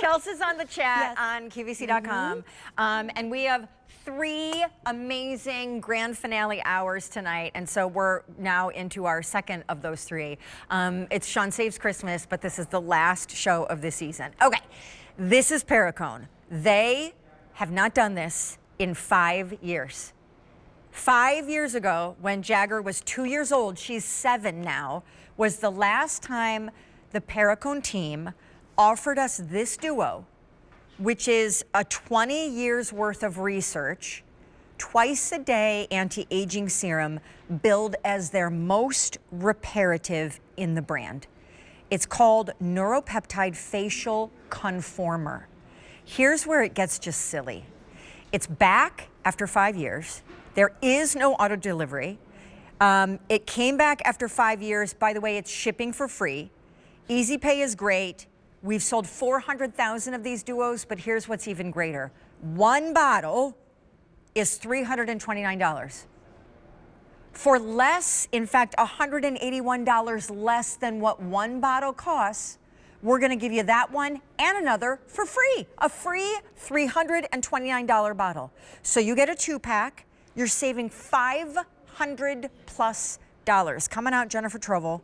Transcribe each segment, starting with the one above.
Chelsea's on the chat on QVC.com, and we have 3 amazing grand finale hours tonight, and so we're now into our second of those 3. It's Sean Saves Christmas, but this is the last show of the season. Okay, this is Perricone. They have not done this in 5 years. 5 years ago, when Jagger was 2 years old, she's 7 now, was the last time the Perricone team offered us this duo, which is a 20 years worth of research, twice a day anti-aging serum billed as their most reparative in the brand. It's called Neuropeptide Facial Conformer. Here's where it gets just silly. It's back after 5 years. There is no auto delivery. It came back after 5 years. By the way, it's shipping for free. Easy pay is great. We've sold 400,000 of these duos, but here's what's even greater. One bottle is $329. For less, in fact, $181 less than what one bottle costs, we're gonna give you that one and another for free. A free $329 bottle. So you get a 2-pack, you're saving $500+ coming out Jennifer Trovel,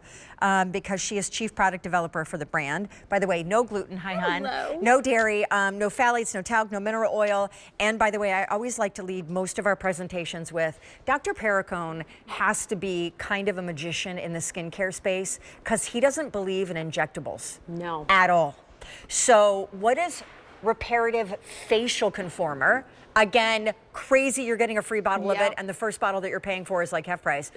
because she is chief product developer for the brand. By the way, no gluten, hi hon, no dairy, no phthalates, no talc, no mineral oil. And by the way, I always like to lead most of our presentations with, Dr. Perricone has to be kind of a magician in the skincare space because he doesn't believe in injectables. No. At all. So what is reparative facial conformer? Again, crazy you're getting a free bottle of it, and the first bottle that you're paying for is like half price.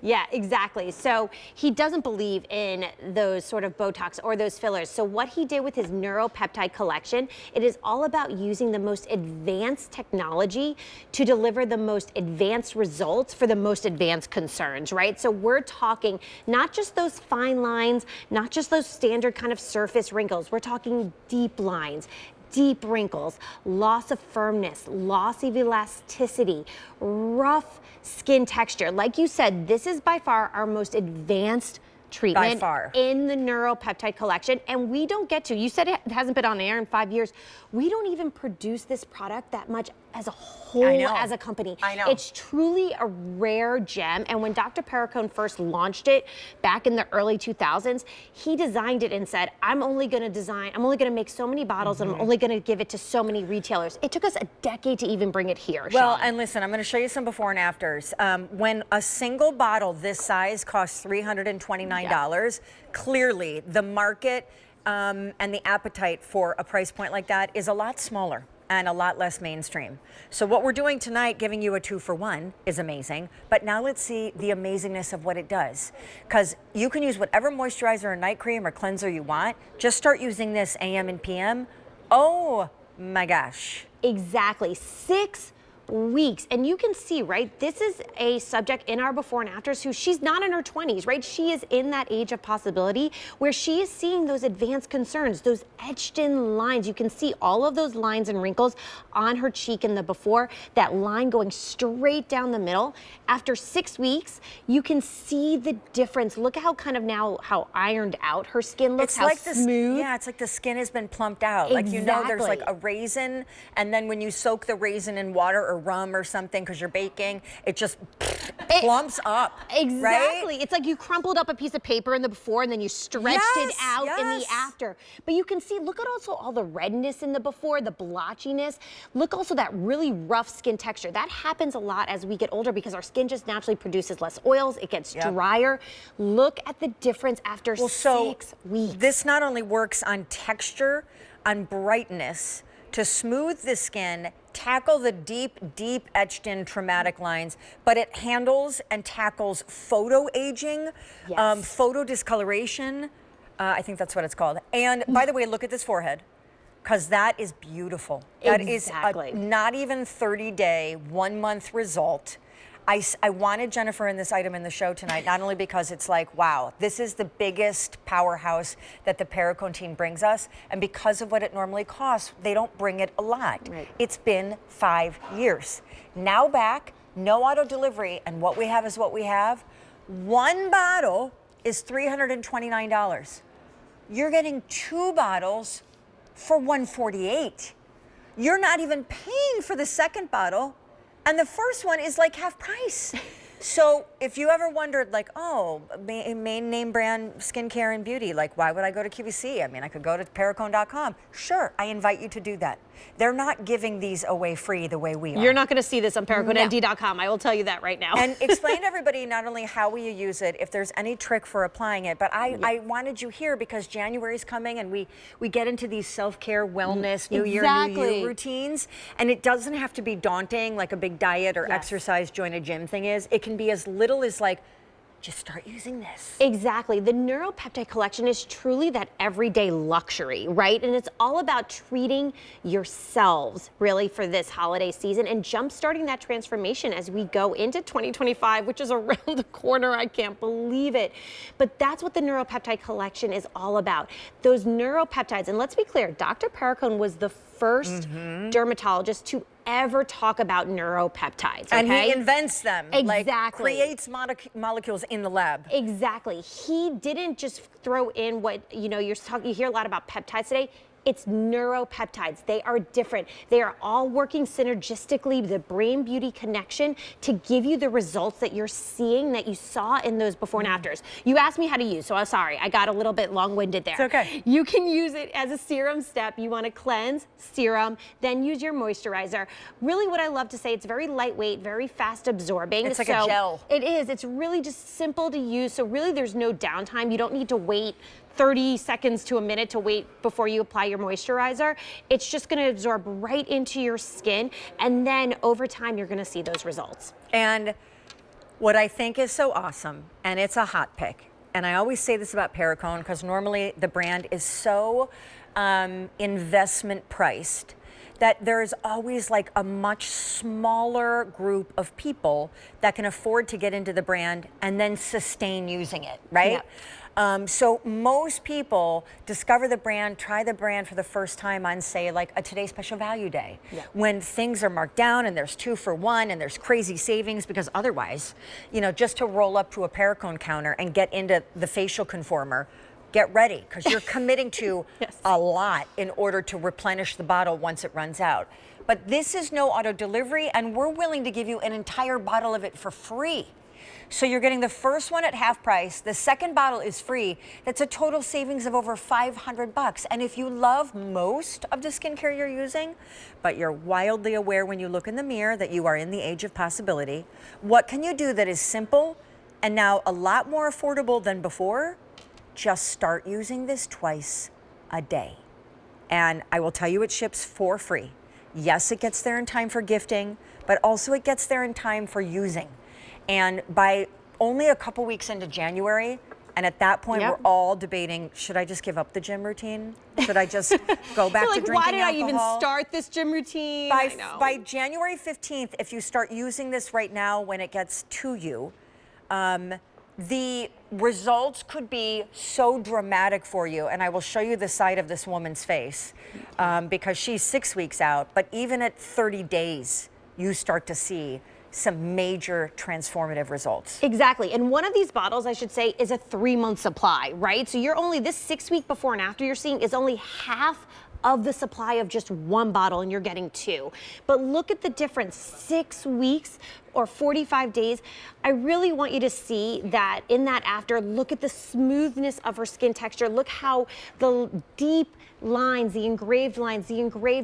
Yeah, exactly. So he doesn't believe in those sort of Botox or those fillers. So what he did with his neuropeptide collection, it is all about using the most advanced technology to deliver the most advanced results for the most advanced concerns, right? So we're talking not just those fine lines, not just those standard kind of surface wrinkles. We're talking deep lines, deep wrinkles, loss of firmness, loss of elasticity, rough skin texture. Like you said, this is by far our most advanced treatment in the neuropeptide collection, and we don't get to, you said it hasn't been on air in 5 years, we don't even produce this product that much as a whole as a company. It's truly a rare gem, and when Dr. Perricone first launched it back in the early 2000s, he designed it and said, I'm only gonna make so many bottles and I'm only gonna give it to so many retailers. It took us a decade to even bring it here, Well, Sean. and listen, I'm gonna show you some before and afters. When a single bottle this size costs $329, clearly the market and the appetite for a price point like that is a lot smaller and a lot less mainstream. So what we're doing tonight, giving you a 2-for-1, is amazing, but now let's see the amazingness of what it does. Because you can use whatever moisturizer or night cream or cleanser you want, just start using this AM and PM. Oh my gosh. Exactly, 6 weeks. And you can see, right, this is a subject in our before and afters who she's not in her 20s, right? She is in that age of possibility where she is seeing those advanced concerns, those etched in lines. You can see all of those lines and wrinkles on her cheek in the before, that line going straight down the middle. After 6 weeks, you can see the difference. Look at how kind of now how ironed out her skin looks, how smooth. Yeah, it's like the skin has been plumped out. Like, you know, there's like a raisin, and then when you soak the raisin in water or rum or something because you're baking, it just plumps up. Exactly. Right? It's like you crumpled up a piece of paper in the before and then you stretched it out in the after. But you can see, look at also all the redness in the before, the blotchiness. Look also that really rough skin texture. That happens a lot as we get older because our skin just naturally produces less oils. It gets drier. Look at the difference after 6 weeks. This not only works on texture, on brightness, to smooth the skin, tackle the deep, deep etched in traumatic lines, but it handles and tackles photo aging, photo discoloration, I think that's what it's called. And by the way, look at this forehead, because that is beautiful. That is a not even 30-day, 1-month result. I wanted Jennifer in this item in the show tonight, not only because it's like, wow, this is the biggest powerhouse that the Perricone team brings us, and because of what it normally costs, they don't bring it a lot. It's been 5 years. Now back, no auto delivery, and what we have is what we have. One bottle is $329. You're getting 2 bottles for $148. You're not even paying for the second bottle, and the first one is like half price. So if you ever wondered, like, oh, main name brand skincare and beauty, like, why would I go to QVC? I mean, I could go to Perricone.com. Sure, I invite you to do that. They're not giving these away free the way we are. You're not going to see this on Perricone MD.com. I will tell you that right now. And explain to everybody not only how will you use it, if there's any trick for applying it, but I wanted you here because January's coming and we get into these self-care, wellness, New Year, New You routines. And it doesn't have to be daunting like a big diet or exercise, join a gym thing is. It can be as little as like, just start using this. Exactly. The Neuropeptide collection is truly that everyday luxury, right? And it's all about treating yourselves really for this holiday season and jump-starting that transformation as we go into 2025, which is around the corner. I can't believe it. But that's what the Neuropeptide collection is all about. Those neuropeptides, and let's be clear, Dr. Perricone was the first dermatologist to ever talk about neuropeptides. Okay? And he invents them. Exactly. Like creates molecules in the lab. Exactly. He didn't just throw in what, you know, you hear a lot about peptides today. It's neuropeptides. They are different. They are all working synergistically, the brain beauty connection, to give you the results that you're seeing, that you saw in those before and afters. You asked me how to use, so I'm sorry, I got a little bit long-winded there. It's okay. You can use it as a serum step. You want to cleanse, serum, then use your moisturizer. Really what I love to say, it's very lightweight, very fast absorbing. It's like a gel. It is. It's really just simple to use. So really there's no downtime. You don't need to wait 30 seconds to a minute to wait before you apply your moisturizer. It's just gonna absorb right into your skin, and then over time you're gonna see those results. And what I think is so awesome, and it's a hot pick, and I always say this about Perricone because normally the brand is so investment priced that there's always like a much smaller group of people that can afford to get into the brand and then sustain using it, right? Yep. So most people discover the brand, try the brand for the first time on, say, like a Today's Special Value Day, when things are marked down and there's 2 for 1 and there's crazy savings, because otherwise, you know, just to roll up to a Perricone counter and get into the facial conformer, get ready, because you're committing to a lot in order to replenish the bottle once it runs out. But this is no auto delivery, and we're willing to give you an entire bottle of it for free. So you're getting the first one at half price. The second bottle is free. That's a total savings of over $500. And if you love most of the skincare you're using, but you're wildly aware when you look in the mirror that you are in the age of possibility, what can you do that is simple and now a lot more affordable than before? Just start using this twice a day. And I will tell you, it ships for free. Yes, it gets there in time for gifting, but also it gets there in time for using. And by only a couple weeks into January, and at that point we're all debating, should I just give up the gym routine? Should I just go back to drinking alcohol? Why did I even start this gym routine? By January 15th, if you start using this right now when it gets to you, the results could be so dramatic for you. And I will show you the side of this woman's face because she's 6 weeks out. But even at 30 days, you start to see some major transformative results. Exactly. And one of these bottles, I should say, is a 3-month supply, right? So you're only, this 6 week before and after you're seeing is only half of the supply of just one bottle, and you're getting 2. But look at the difference, 6 weeks or 45 days. I really want you to see that in that after, look at the smoothness of her skin texture. Look how the deep lines, the engraved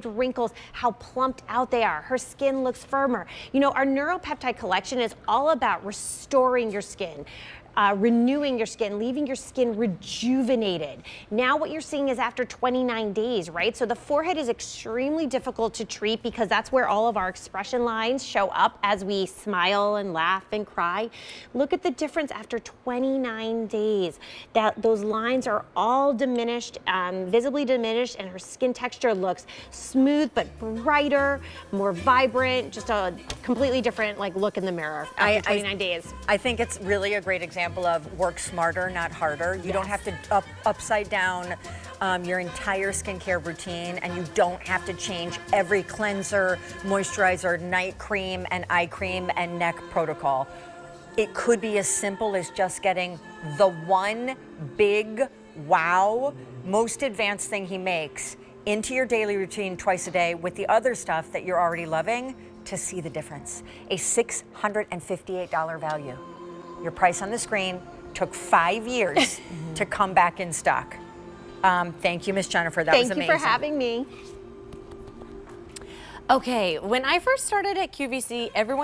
wrinkles, how plumped out they are. Her skin looks firmer. You know, our Neuropeptide collection is all about restoring your skin, renewing your skin, leaving your skin rejuvenated. Now what you're seeing is after 29 days, right? So the forehead is extremely difficult to treat because that's where all of our expression lines show up as we smile and laugh and cry. Look at the difference after 29 days. Those lines are all diminished, visibly diminished, and her skin texture looks smooth but brighter, more vibrant, just a completely different look in the mirror after 29 days. I think it's really a great example of work smarter, not harder. You don't have to upside down your entire skincare routine, and you don't have to change every cleanser, moisturizer, night cream, and eye cream, and neck protocol. It could be as simple as just getting the one big, wow, most advanced thing he makes into your daily routine twice a day with the other stuff that you're already loving to see the difference. A $658 value. Your price on the screen took 5 years to come back in stock. Thank you, Miss Jennifer. That was amazing. Thank you for having me. Okay, when I first started at QVC, everyone